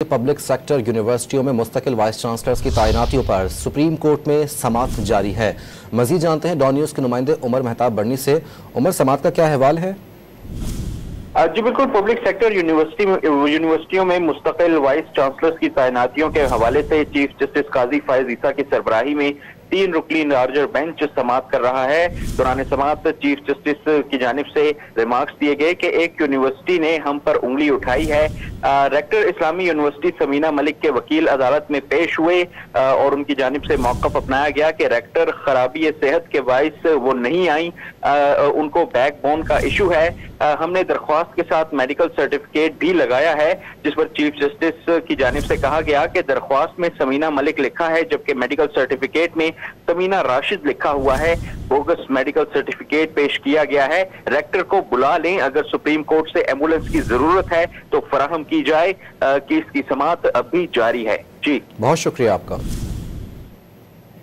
Public sector यूनिवर्सिटियों में मुस्तकिल vice chancellors की तैनातियों पर सुप्रीम कोर्ट में समाअत जारी है। मजीद जानते हैं डॉन न्यूज के नुमाइंदे उमर मेहताब बर्नी से। उमर, समाअत का क्या अहवाल है? जी बिल्कुल, पब्लिक सेक्टर यूनिवर्सिटियों में मुस्तकिल वाइस चांसलर्स की तैनातियों के हवाले से चीफ जस्टिस काजी फायज ईसा की सरबराही में 3 रुकनी लार्जर बेंच समाअत कर रहा है। दौरान समाअत चीफ जस्टिस की जानिब से रिमार्क्स दिए गए कि एक यूनिवर्सिटी ने हम पर उंगली उठाई है। रेक्टर इस्लामी यूनिवर्सिटी समीना मलिक के वकील अदालत में पेश हुए और उनकी जानिब से मौक़िफ़ अपनाया गया कि रेक्टर खराबी सेहत के बाइस वो नहीं आई, उनको बैकबोन का इशू है। हमने दरख्वास्त के साथ मेडिकल सर्टिफिकेट भी लगाया है, जिस पर चीफ जस्टिस की जानिब से कहा गया कि दरख्वास्त में समीना मलिक लिखा है जबकि मेडिकल सर्टिफिकेट में समीना राशिद लिखा हुआ है। बोगस मेडिकल सर्टिफिकेट पेश किया गया है। रेक्टर को बुला लें, अगर सुप्रीम कोर्ट से एम्बुलेंस की जरूरत है तो फराहम की जाए। केस की समाअत अभी जारी है। जी, बहुत शुक्रिया आपका।